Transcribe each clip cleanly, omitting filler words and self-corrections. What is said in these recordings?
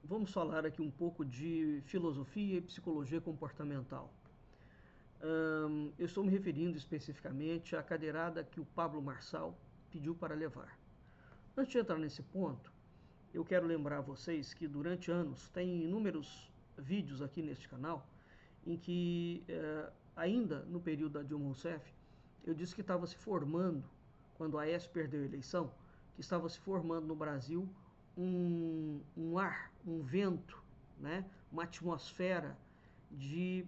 vamos falar aqui um pouco de filosofia e psicologia comportamental. Eu estou me referindo especificamente à cadeirada que o Pablo Marçal pediu para levar. Antes de entrar nesse ponto, eu quero lembrar a vocês que durante anos tem inúmeros vídeos aqui neste canal em que, ainda no período da Dilma Rousseff, eu disse que estava se formando, quando a Aécio perdeu a eleição, que estava se formando no Brasil um ar, um vento, né? Uma atmosfera de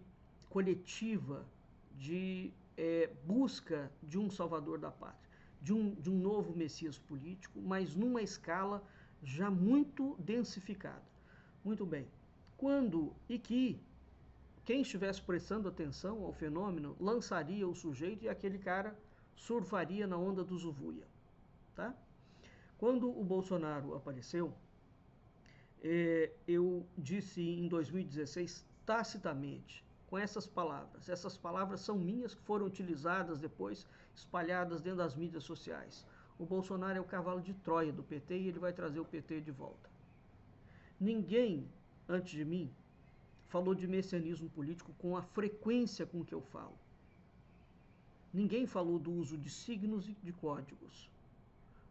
coletiva, de busca de um salvador da pátria, de um novo Messias político, mas numa escala já muito densificada. Muito bem. Quando e que quem estivesse prestando atenção ao fenômeno lançaria o sujeito e aquele cara surfaria na onda do Zuvuia. Tá? Quando o Bolsonaro apareceu, eu disse em 2016 tacitamente, com essas palavras são minhas, que foram utilizadas depois, espalhadas dentro das mídias sociais. O Bolsonaro é o cavalo de Troia do PT e ele vai trazer o PT de volta. Ninguém antes de mim falou de messianismo político com a frequência com que eu falo. Ninguém falou do uso de signos e de códigos.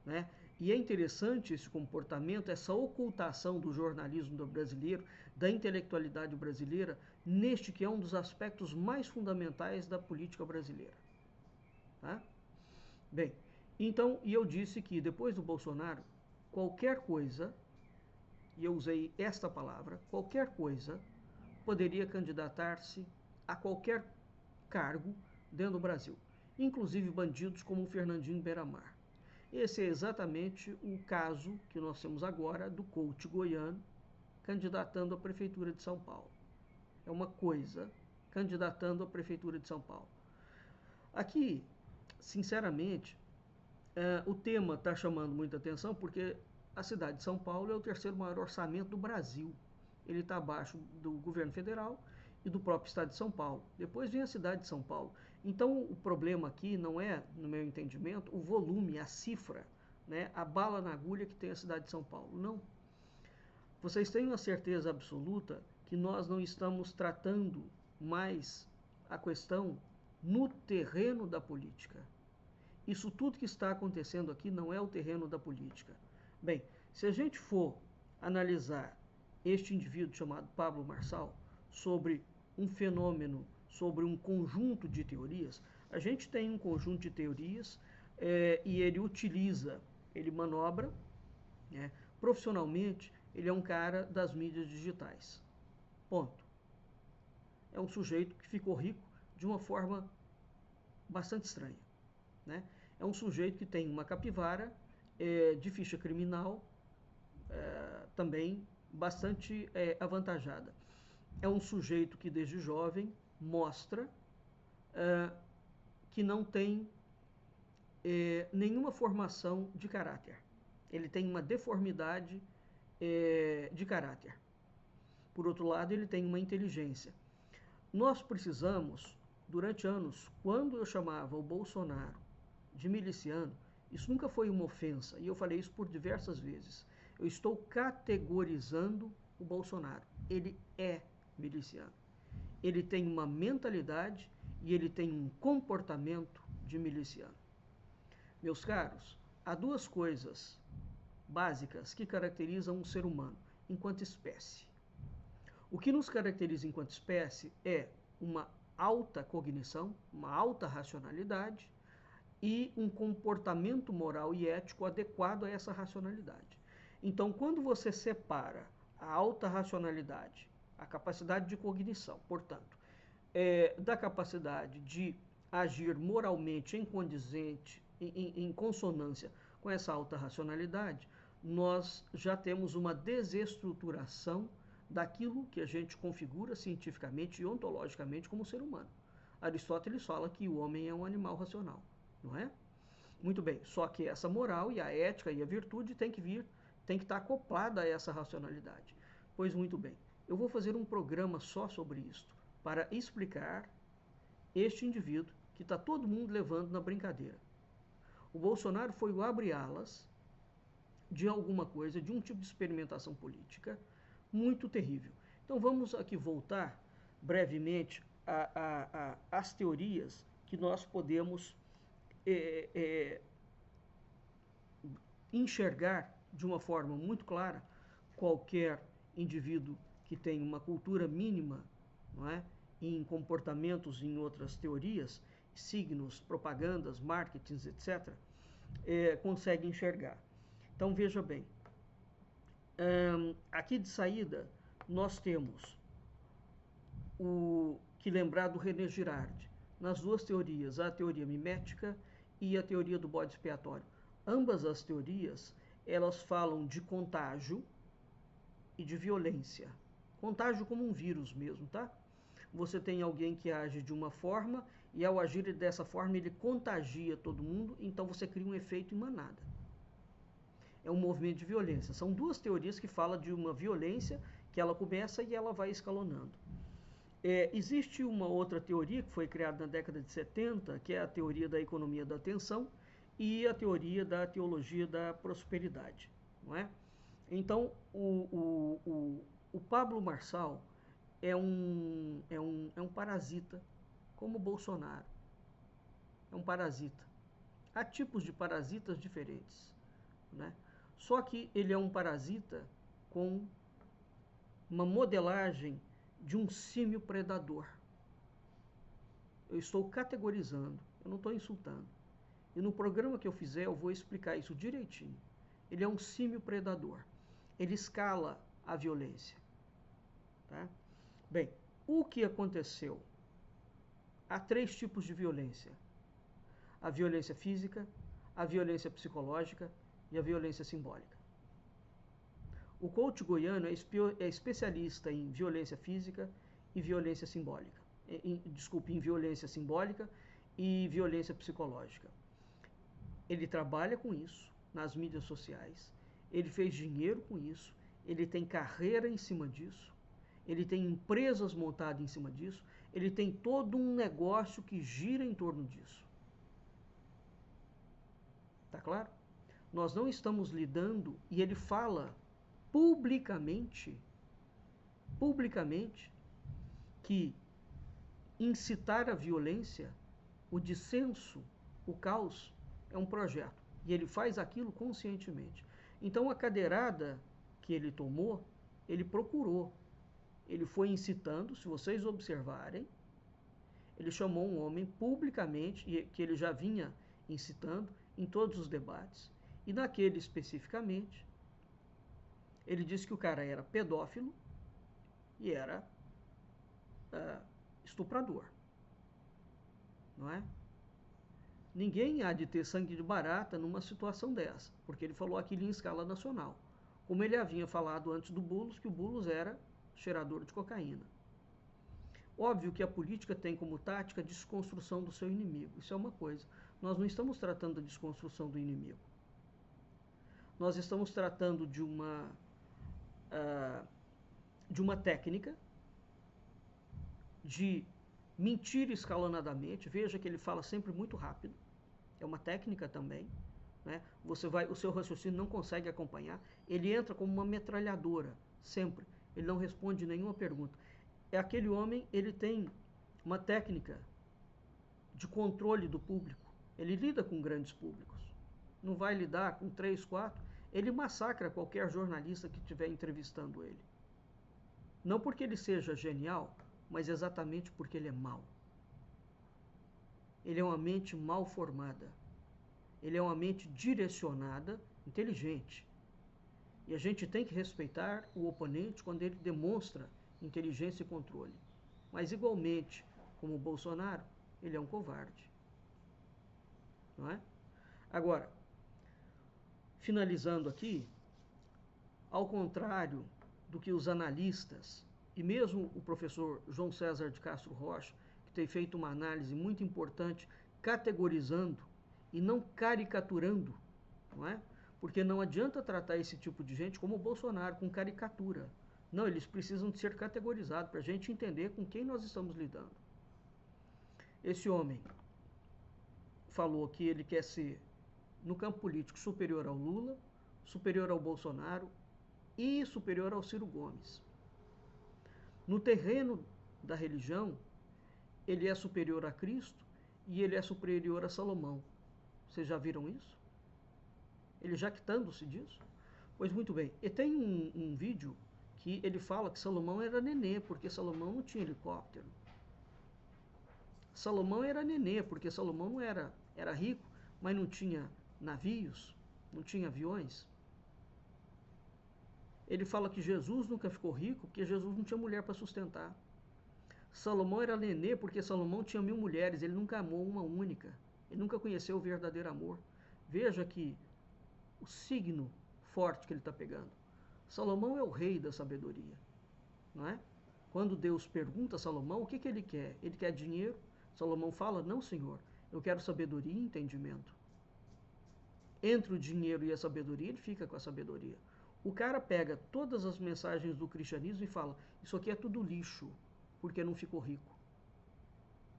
Né? E é interessante esse comportamento, essa ocultação do jornalismo brasileiro, da intelectualidade brasileira, neste que é um dos aspectos mais fundamentais da política brasileira. Tá? Bem, então, e eu disse que depois do Bolsonaro, qualquer coisa, e eu usei esta palavra, qualquer coisa, poderia candidatar-se a qualquer cargo dentro do Brasil, inclusive bandidos como o Fernandinho Beiramar. Esse é exatamente o caso que nós temos agora do coach goiano candidatando à Prefeitura de São Paulo. É uma coisa candidatando à Prefeitura de São Paulo. Aqui, sinceramente, o tema está chamando muita atenção porque a cidade de São Paulo é o terceiro maior orçamento do Brasil. Ele está abaixo do governo federal e do próprio estado de São Paulo. Depois vem a cidade de São Paulo. Então o problema aqui não é, no meu entendimento, o volume, a cifra, né, a bala na agulha que tem a cidade de São Paulo. Não. Vocês têm uma certeza absoluta que nós não estamos tratando mais a questão no terreno da política. Isso tudo que está acontecendo aqui não é o terreno da política. Bem, se a gente for analisar este indivíduo chamado Pablo Marçal sobre um fenômeno, sobre um conjunto de teorias, a gente tem um conjunto de teorias e ele utiliza, ele manobra, né? Profissionalmente, ele é um cara das mídias digitais. Ponto. É um sujeito que ficou rico de uma forma bastante estranha. Né? É um sujeito que tem uma capivara de ficha criminal também bastante avantajada. É um sujeito que desde jovem mostra que não tem nenhuma formação de caráter. Ele tem uma deformidade de caráter. Por outro lado, ele tem uma inteligência. Nós precisamos, durante anos, quando eu chamava o Bolsonaro de miliciano, isso nunca foi uma ofensa, e eu falei isso por diversas vezes. Eu estou categorizando o Bolsonaro. Ele é miliciano. Ele tem uma mentalidade e ele tem um comportamento de miliciano. Meus caros, há duas coisas básicas que caracterizam um ser humano enquanto espécie. O que nos caracteriza enquanto espécie é uma alta cognição, uma alta racionalidade e um comportamento moral e ético adequado a essa racionalidade. Então, quando você separa a alta racionalidade, a capacidade de cognição, portanto, da capacidade de agir moralmente em consonância com essa alta racionalidade, nós já temos uma desestruturação daquilo que a gente configura cientificamente e ontologicamente como ser humano. Aristóteles fala que o homem é um animal racional, não é? Muito bem, só que essa moral e a ética e a virtude tem que estar acoplada a essa racionalidade. Pois muito bem, eu vou fazer um programa só sobre isto, para explicar este indivíduo que está todo mundo levando na brincadeira. O Bolsonaro foi o abre-alas de alguma coisa, de um tipo de experimentação política, muito terrível. Então vamos aqui voltar brevemente às teorias que nós podemos enxergar de uma forma muito clara qualquer indivíduo que tem uma cultura mínima, não é, em comportamentos, em outras teorias, signos, propagandas, marketings, etc., consegue enxergar. Então veja bem, aqui de saída nós temos o que lembrar do René Girard, nas duas teorias, a teoria mimética e a teoria do bode expiatório. Ambas as teorias, elas falam de contágio e de violência. Contágio como um vírus mesmo, tá? Você tem alguém que age de uma forma e ao agir dessa forma ele contagia todo mundo, então você cria um efeito em manada. É um movimento de violência. São duas teorias que falam de uma violência que ela começa e ela vai escalonando. Existe uma outra teoria que foi criada na década de 70, que é a teoria da economia da atenção e a teoria da teologia da prosperidade, não é? Então, o Pablo Marçal é um parasita, como o Bolsonaro. É um parasita. Há tipos de parasitas diferentes, né? Só que ele é um parasita com uma modelagem de um símio predador. Eu estou categorizando, eu não estou insultando. E no programa que eu fizer, eu vou explicar isso direitinho. Ele é um símio predador. Ele escala a violência. Tá? Bem, o que aconteceu? Há três tipos de violência. A violência física, a violência psicológica e a violência simbólica. O coach goiano é especialista em violência física e violência simbólica. Em violência simbólica e violência psicológica. Ele trabalha com isso nas mídias sociais, ele fez dinheiro com isso, ele tem carreira em cima disso, ele tem empresas montadas em cima disso, ele tem todo um negócio que gira em torno disso. Tá claro? Nós não estamos lidando, e ele fala publicamente, que incitar a violência, o dissenso, o caos, é um projeto. E ele faz aquilo conscientemente. Então, a cadeirada que ele tomou, ele procurou. Ele foi incitando, se vocês observarem, ele chamou um homem publicamente, que ele já vinha incitando em todos os debates. E naquele especificamente, ele disse que o cara era pedófilo e era estuprador. Não é? Ninguém há de ter sangue de barata numa situação dessa, porque ele falou aquilo em escala nacional. Como ele havia falado antes do Boulos, que o Boulos era cheirador de cocaína. Óbvio que a política tem como tática a desconstrução do seu inimigo. Isso é uma coisa. Nós não estamos tratando da desconstrução do inimigo. Nós estamos tratando de uma técnica de mentir escalonadamente. Veja que ele fala sempre muito rápido. É uma técnica também, né? O seu raciocínio não consegue acompanhar. Ele entra como uma metralhadora, sempre. Ele não responde nenhuma pergunta. Aquele homem, ele tem uma técnica de controle do público. Ele lida com grandes públicos. Não vai lidar com 3, 4. Ele massacra qualquer jornalista que estiver entrevistando ele. Não porque ele seja genial, mas exatamente porque ele é mau. Ele é uma mente mal formada. Ele é uma mente direcionada, inteligente. E a gente tem que respeitar o oponente quando ele demonstra inteligência e controle. Mas igualmente, como o Bolsonaro, ele é um covarde. Não é? Agora, finalizando aqui, ao contrário do que os analistas, e mesmo o professor João César de Castro Rocha, tem feito uma análise muito importante, categorizando e não caricaturando, não é? Porque não adianta tratar esse tipo de gente como o Bolsonaro, com caricatura. Não, eles precisam de ser categorizados para a gente entender com quem nós estamos lidando. Esse homem falou que ele quer ser, no campo político, superior ao Lula, superior ao Bolsonaro e superior ao Ciro Gomes. No terreno da religião, ele é superior a Cristo e ele é superior a Salomão. Vocês já viram isso? Ele jactando-se disso? Pois muito bem. E tem um vídeo que ele fala que Salomão era nenê, porque Salomão não tinha helicóptero. Salomão era nenê, porque Salomão não era rico, mas não tinha navios, não tinha aviões. Ele fala que Jesus nunca ficou rico, porque Jesus não tinha mulher para sustentar. Salomão era nenê, porque Salomão tinha 1000 mulheres, ele nunca amou uma única. Ele nunca conheceu o verdadeiro amor. Veja que o signo forte que ele está pegando. Salomão é o rei da sabedoria, não é? Quando Deus pergunta a Salomão o que ele quer, ele quer dinheiro. Salomão fala, não, Senhor, eu quero sabedoria e entendimento. Entre o dinheiro e a sabedoria, ele fica com a sabedoria. O cara pega todas as mensagens do cristianismo e fala, isso aqui é tudo lixo, porque não ficou rico.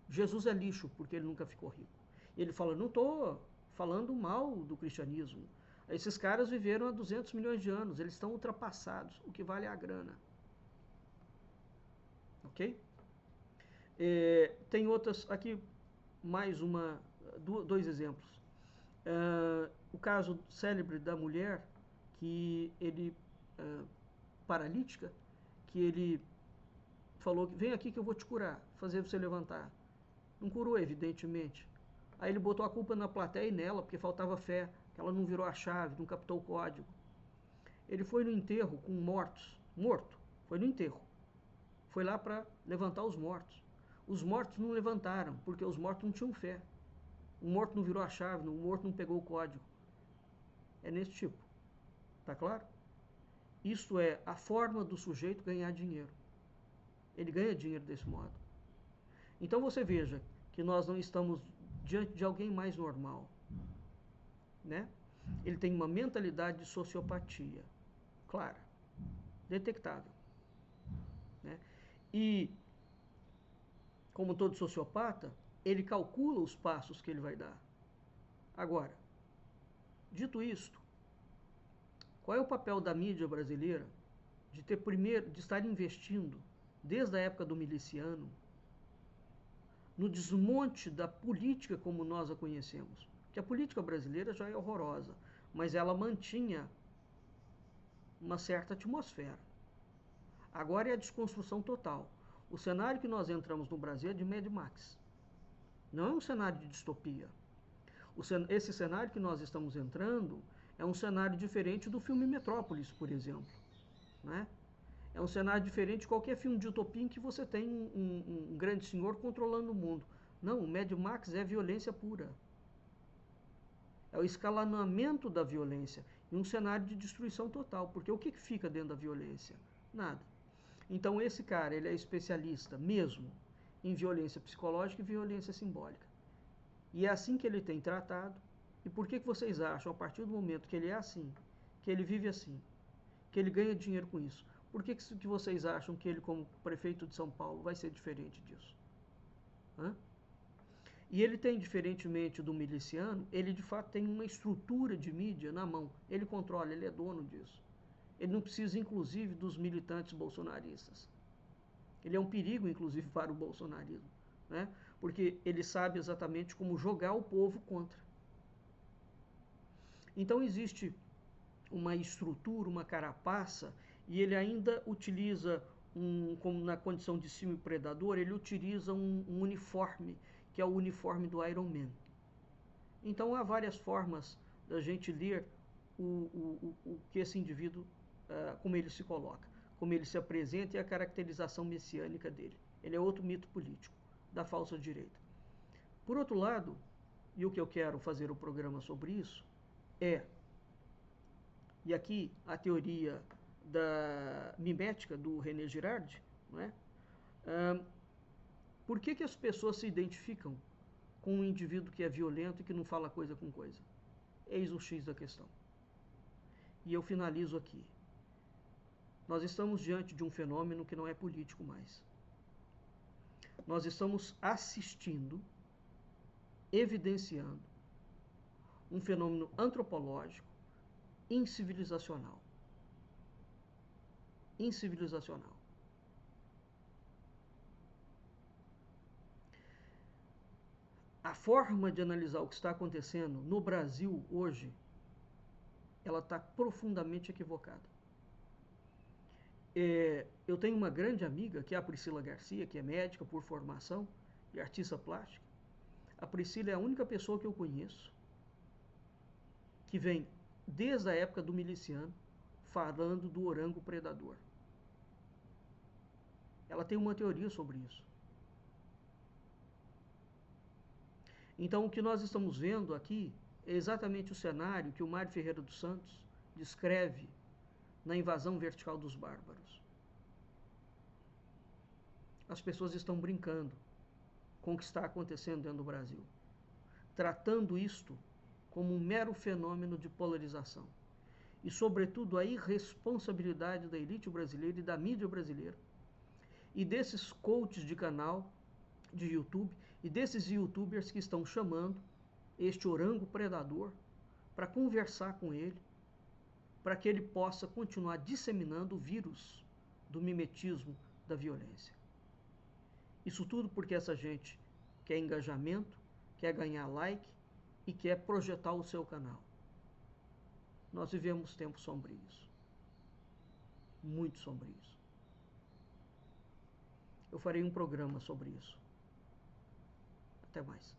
Jesus é lixo, porque ele nunca ficou rico. E ele fala, não estou falando mal do cristianismo. Esses caras viveram há 200 milhões de anos, eles estão ultrapassados, o que vale é a grana. Ok? Tem outras, aqui mais dois exemplos. O caso célebre da mulher, que ele, paralítica, que ele falou, vem aqui que eu vou te curar, fazer você levantar. Não curou, evidentemente. Aí ele botou a culpa na plateia e nela, porque faltava fé, que ela não virou a chave, não captou o código. Ele foi no enterro com morto, foi no enterro. Foi lá para levantar os mortos. Os mortos não levantaram, porque os mortos não tinham fé. O morto não virou a chave, o morto não pegou o código. É nesse tipo. Tá claro? Isto é a forma do sujeito ganhar dinheiro. Ele ganha dinheiro desse modo. Então você veja que nós não estamos diante de alguém mais normal, né? Ele tem uma mentalidade de sociopatia, clara, detectável, né? E, como todo sociopata, ele calcula os passos que ele vai dar. Agora, dito isto, qual é o papel da mídia brasileira de estar investindo, desde a época do miliciano, no desmonte da política como nós a conhecemos? Que a política brasileira já é horrorosa, mas ela mantinha uma certa atmosfera. Agora é a desconstrução total. O cenário que nós entramos no Brasil é de Mad Max. Não é um cenário de distopia. Esse cenário que nós estamos entrando é um cenário diferente do filme Metrópolis, por exemplo, né? É um cenário diferente de qualquer filme de utopia em que você tem um grande senhor controlando o mundo. Não, o Mad Max é violência pura. É o escalonamento da violência em um cenário de destruição total. Porque o que fica dentro da violência? Nada. Então esse cara, ele é especialista mesmo em violência psicológica e violência simbólica. E é assim que ele tem tratado. E por que vocês acham, a partir do momento que ele é assim, que ele vive assim, que ele ganha dinheiro com isso, por que vocês acham que ele, como prefeito de São Paulo, vai ser diferente disso? Hã? E ele tem, diferentemente do miliciano, ele de fato tem uma estrutura de mídia na mão. Ele controla, ele é dono disso. Ele não precisa, inclusive, dos militantes bolsonaristas. Ele é um perigo, inclusive, para o bolsonarismo, né? Porque ele sabe exatamente como jogar o povo contra. Então existe uma estrutura, uma carapaça, e ele ainda utiliza, como na condição de símio predador, ele utiliza um uniforme, que é o uniforme do Iron Man. Então há várias formas da gente ler o que esse indivíduo, como ele se coloca, como ele se apresenta e a caracterização messiânica dele. Ele é outro mito político, da falsa direita. Por outro lado, e o que eu quero fazer o programa sobre isso, e aqui a teoria da mimética do René Girard, não é? Por que as pessoas se identificam com um indivíduo que é violento e que não fala coisa com coisa? Eis o X da questão. E eu finalizo aqui. Nós estamos diante de um fenômeno que não é político mais. Nós estamos assistindo, evidenciando um fenômeno antropológico incivilizacional. Incivilizacional. forma de analisar o que está acontecendo no Brasil hoje, ela está profundamente equivocada. Eu tenho uma grande amiga, que é a Priscila Garcia, que é médica por formação e artista plástica. A Priscila é a única pessoa que eu conheço que vem desde a época do miliciano falando do orango predador. Ela tem uma teoria sobre isso. Então, o que nós estamos vendo aqui é exatamente o cenário que o Mário Ferreira dos Santos descreve na invasão vertical dos bárbaros. As pessoas estão brincando com o que está acontecendo dentro do Brasil, tratando isto como um mero fenômeno de polarização. E, sobretudo, a irresponsabilidade da elite brasileira e da mídia brasileira, e desses coaches de canal de YouTube, e desses youtubers que estão chamando este orango predador para conversar com ele, para que ele possa continuar disseminando o vírus do mimetismo, da violência. Isso tudo porque essa gente quer engajamento, quer ganhar like e quer projetar o seu canal. Nós vivemos tempos sombrios, muito sombrios. Eu farei um programa sobre isso. Até mais.